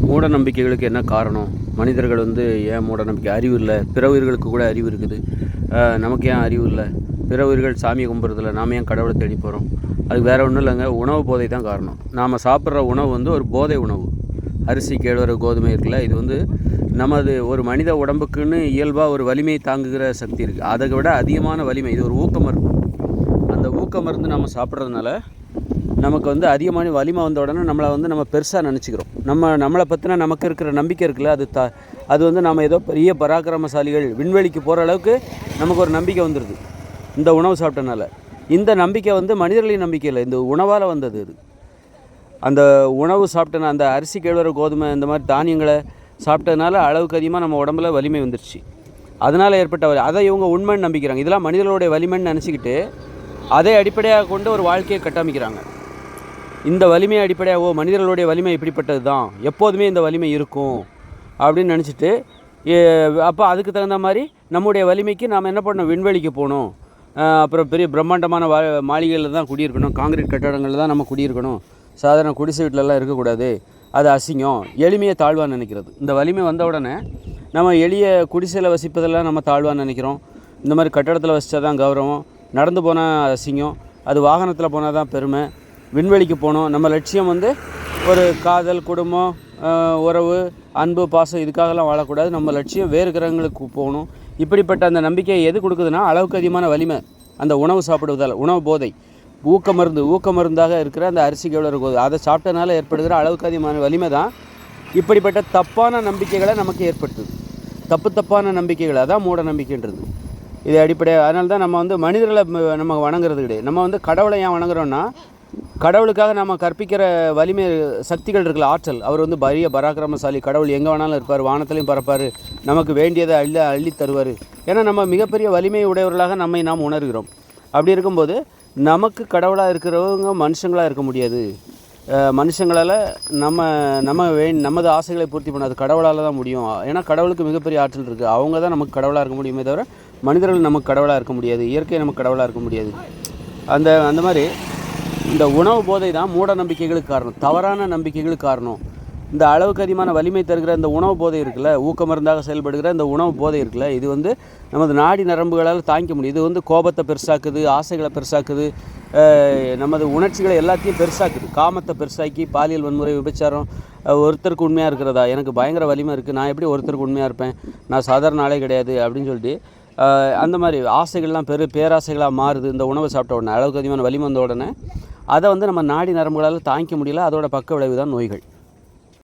மூட நம்பிக்கைகளுக்கு என்ன காரணம்? மனிதர்கள் ஏன் மூட நம்பிக்கை? அறிவு இல்லை, பிற உயிர்களுக்கு கூட அறிவு இருக்குது, நமக்கு ஏன் அறிவு இல்லை? பிற உயிர்கள் சாமியை கும்பிட்றதில்ல, நாம் ஏன் கடவுளை தேடி போகிறோம்? அதுக்கு வேறு ஒன்றும் இல்லைங்க, உணவு போதை தான் காரணம். நாம் சாப்பிட்ற உணவு ஒரு போதை உணவு. அரிசி, கேழ்வரகு, கோதுமை இருக்குல்ல, இது நமது ஒரு மனித உடம்புக்குன்னு இயல்பாக ஒரு வலிமையை தாங்குகிற சக்தி இருக்குது. அதை விட அதிகமான வலிமை. இது ஒரு ஊக்க மருந்து. அந்த ஊக்க மருந்து நம்ம சாப்பிட்றதுனால நமக்கு அதிகமான வலிமை வந்த உடனே நம்மளை நம்ம பெருசாக நினச்சிக்கிறோம். நம்மளை பற்றின நமக்கு இருக்கிற நம்பிக்கை இருக்குல்ல, அது நம்ம ஏதோ பெரிய பராக்கிரமசாலிகள் விண்வெளிக்கு போகிற அளவுக்கு நமக்கு ஒரு நம்பிக்கை வந்துடுது இந்த உணவு சாப்பிட்டனால. இந்த நம்பிக்கை மனிதர்களின் நம்பிக்கை இல்லை, இந்த உணவால் வந்தது. அது அந்த உணவு சாப்பிட்டனா, அந்த அரிசி, கேழ்வரகு, கோதுமை இந்த மாதிரி தானியங்களை சாப்பிட்டதுனால அளவுக்கு அதிகமாக நம்ம உடம்புல வலிமை வந்துடுச்சு. அதனால் ஏற்பட்ட அதை இவங்க உண்மைன்னு நம்பிக்கிறாங்க. இதெல்லாம் மனிதர்களுடைய வலிமைன்னு நினச்சிக்கிட்டு அதை அடிப்படையாக கொண்டு ஒரு வாழ்க்கையை கட்டமைக்கிறாங்க. இந்த வலிமையை அடிப்படையாக, மனிதர்களுடைய வலிமை இப்படிப்பட்டது தான், எப்போதுமே இந்த வலிமை இருக்கும் அப்படின்னு நினச்சிட்டு, அப்போ அதுக்கு தகுந்த மாதிரி நம்முடைய வலிமைக்கு நாம் என்ன பண்ணணும்? விண்வெளிக்கு போகணும், அப்புறம் பெரிய பிரம்மாண்டமான மாளிகைகளில் தான் குடியிருக்கணும், காங்கிரீட் கட்டடங்களில் தான் நம்ம குடியிருக்கணும், சாதாரண குடிசை வீட்டிலலாம் இருக்கக்கூடாது, அது அசிங்கம், எளிமையை தாழ்வான்னு நினைக்கிறது. இந்த வலிமை வந்த உடனே நம்ம எளிய குடிசையில் வசிப்பதெல்லாம் நம்ம தாழ்வான்னு நினைக்கிறோம். இந்த மாதிரி கட்டடத்தில் வசித்தா தான் கௌரவம், நடந்து போனால் அசிங்கம், அது வாகனத்தில் போனால் தான் பெருமை, விண்வெளிக்கு போகணும். நம்ம லட்சியம் ஒரு காதல், குடும்பம், உறவு, அன்பு, பாசம், இதுக்காகலாம் வாழக்கூடாது. நம்ம லட்சியம் வேறு கிரகங்களுக்கு போகணும். இப்படிப்பட்ட அந்த நம்பிக்கையை எது கொடுக்குதுன்னா அளவுக்கு அதிகமான வலிமை. அந்த உணவு சாப்பிடுவதால், உணவு போதை, ஊக்க மருந்தாக இருக்கிற அந்த அரிசி, கேழ்வரகு, அதை சாப்பிட்டனால ஏற்படுகிற அளவுக்கு அதிகமான வலிமை தான் இப்படிப்பட்ட தப்பான நம்பிக்கைகளை நமக்கு ஏற்படுத்துது. தப்பான நம்பிக்கைகள், அதான் மூட நம்பிக்கைன்றது. இது அடிப்படையாக. அதனால தான் நம்ம மனிதர்களை நம்ம வணங்குறது கிடையாது. நம்ம கடவுளை ஏன் வணங்குறோன்னா, கடவுளுக்காக நம்ம கற்பிக்கிற வலிமை சக்திகள் இருக்குல்ல, ஆற்றல். அவர் பெரிய பராக்கிரமசாலி, கடவுள் எங்கே வேணாலும் இருப்பார், வானத்திலையும் பறப்பார், நமக்கு வேண்டியதை அள்ளி தருவார். ஏன்னா நம்ம மிகப்பெரிய வலிமை உடையவர்களாக நாம் உணர்கிறோம். அப்படி இருக்கும்போது நமக்கு கடவுளாக இருக்கிறவங்க மனுஷங்களாக இருக்க முடியாது. மனுஷங்களால் நமது ஆசைகளை பூர்த்தி பண்ணாது, கடவுளால் தான் முடியும். ஏன்னா கடவுளுக்கு மிகப்பெரிய ஆற்றல் இருக்குது. அவங்க தான் நமக்கு கடவுளாக இருக்க முடியுமே தவிர மனிதர்கள் நமக்கு கடவுளாக இருக்க முடியாது, இயற்கை நமக்கு கடவுளாக இருக்க முடியாது. அந்த மாதிரி இந்த உணவு போதை தான் மூட நம்பிக்கைகளுக்கு காரணம், தவறான நம்பிக்கைகளுக்கு காரணம். இந்த அளவுக்கு அதிகமான வலிமை தருகிற இந்த உணவு போதை இருக்குல்ல, ஊக்க மருந்தாக செயல்படுகிற இந்த உணவு போதை இருக்குல்ல, இது நமது நாடி நரம்புகளால் தாங்கிக்க முடியும். இது கோபத்தை பெருசாக்குது, ஆசைகளை பெருசாக்குது, நமது உணர்ச்சிகளை எல்லாத்தையும் பெருசாக்குது. காமத்தை பெருசாக்கி பாலியல் வன்முறை, விபச்சாரம், ஒருத்தருக்கு உண்மையாக இருக்கிறதா, எனக்கு பயங்கர வலிமை இருக்குது, நான் எப்படி ஒருத்தருக்கு உண்மையாக இருப்பேன், நான் சாதாரண ஆளே கிடையாது அப்படின்னு சொல்லிட்டு அந்த மாதிரி ஆசைகள்லாம் பேராசைகளாக மாறுது. இந்த உணவை சாப்பிட்ட உடனே அளவுக்கு அதிகமான வலிமை வந்த உடனே அதை நம்ம நாடி நரம்புகளால் தாங்கிக்க முடியல. அதோட பக்க விளைவு தான் நோய்கள்.